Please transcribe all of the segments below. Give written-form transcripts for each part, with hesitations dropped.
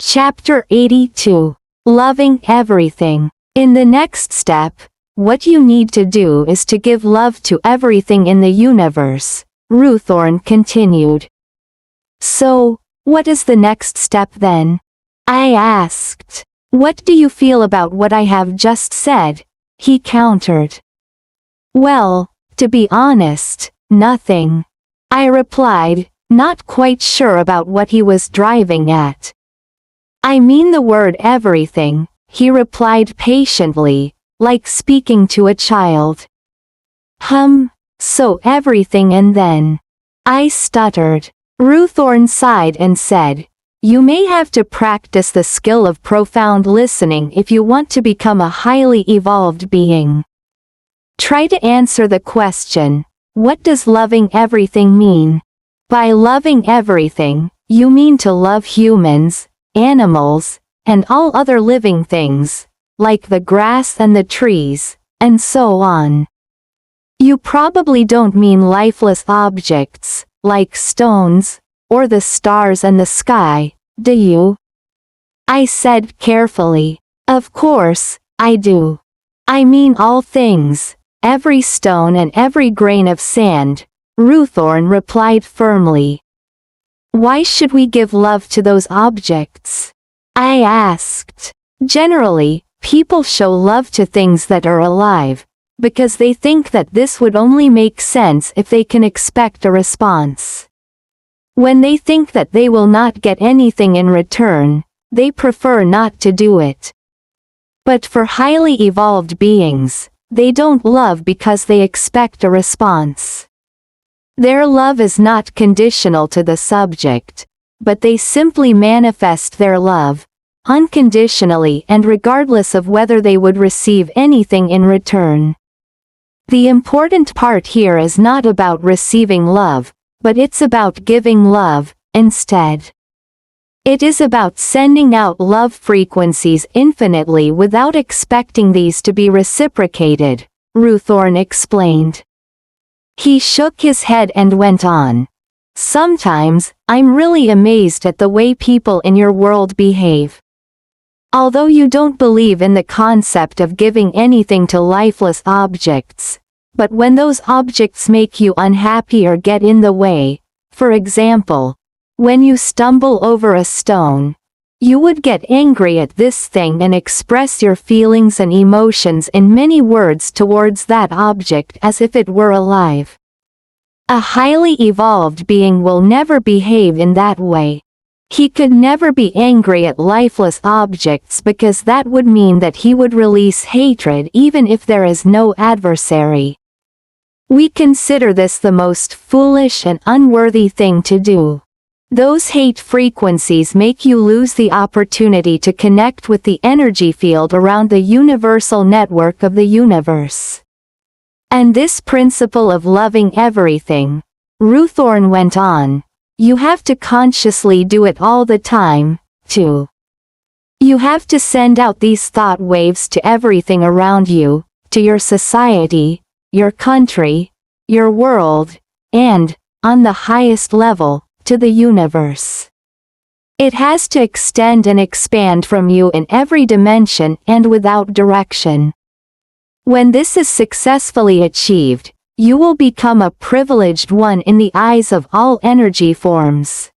Chapter 82. Loving Everything. In the next step, what you need to do is to give love to everything in the universe, Ruthorn continued. So, what is the next step then? I asked. What do you feel about what I have just said? He countered. Well, to be honest, nothing. I replied, not quite sure about what he was driving at. I mean the word everything, he replied patiently, like speaking to a child. So everything and then. I stuttered. Ruthorn sighed and said, you may have to practice the skill of profound listening if you want to become a highly evolved being. Try to answer the question, what does loving everything mean? By loving everything, you mean to love humans, animals, and all other living things, like the grass and the trees, and so on. You probably don't mean lifeless objects, like stones, or the stars and the sky, do you? I said carefully. Of course, I do. I mean all things, every stone and every grain of sand, Ruthorn replied firmly. Why should we give love to those objects? I asked. Generally, people show love to things that are alive, because they think that this would only make sense if they can expect a response. When they think that they will not get anything in return, they prefer not to do it. But for highly evolved beings, they don't love because they expect a response. Their love is not conditional to the subject, but they simply manifest their love, unconditionally and regardless of whether they would receive anything in return. The important part here is not about receiving love, but it's about giving love, instead. It is about sending out love frequencies infinitely without expecting these to be reciprocated, Ruthorn explained. He shook his head and went on. Sometimes, I'm really amazed at the way people in your world behave. Although you don't believe in the concept of giving anything to lifeless objects, but when those objects make you unhappy or get in the way, for example, when you stumble over a stone, you would get angry at this thing and express your feelings and emotions in many words towards that object as if it were alive. A highly evolved being will never behave in that way. He could never be angry at lifeless objects because that would mean that he would release hatred even if there is no adversary. We consider this the most foolish and unworthy thing to do. Those hate frequencies make you lose the opportunity to connect with the energy field around the universal network of the universe. And this principle of loving everything, Ruthorn went on, you have to consciously do it all the time, too. You have to send out these thought waves to everything around you, to your society, your country, your world, and, on the highest level, to the universe. It has to extend and expand from you in every dimension and without direction. When this is successfully achieved, you will become a privileged one in the eyes of all energy forms.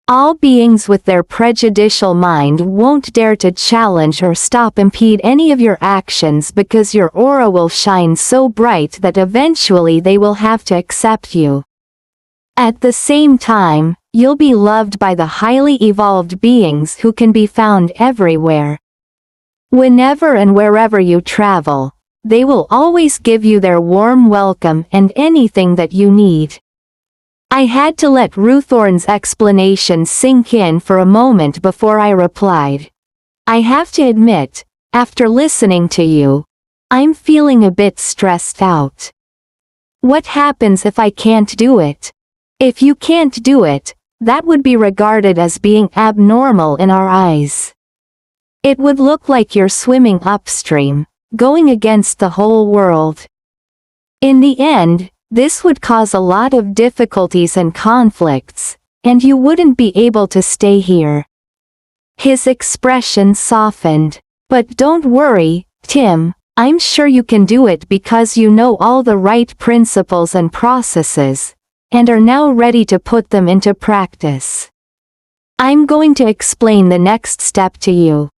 All beings with their prejudicial mind won't dare to challenge or impede any of your actions because your aura will shine so bright that eventually they will have to accept you. At the same time, you'll be loved by the highly evolved beings who can be found everywhere. Whenever and wherever you travel, they will always give you their warm welcome and anything that you need. I had to let Ruthorn's explanation sink in for a moment before I replied. I have to admit, after listening to you, I'm feeling a bit stressed out. What happens if I can't do it? If you can't do it, that would be regarded as being abnormal in our eyes. It would look like you're swimming upstream, going against the whole world. In the end, this would cause a lot of difficulties and conflicts, and you wouldn't be able to stay here. His expression softened. But don't worry, Tim, I'm sure you can do it because you know all the right principles and processes, and are now ready to put them into practice. I'm going to explain the next step to you.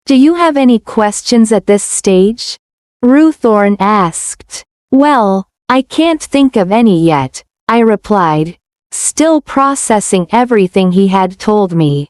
Do you have any questions at this stage? Ruthorn asked. Well, I can't think of any yet, I replied, still processing everything he had told me.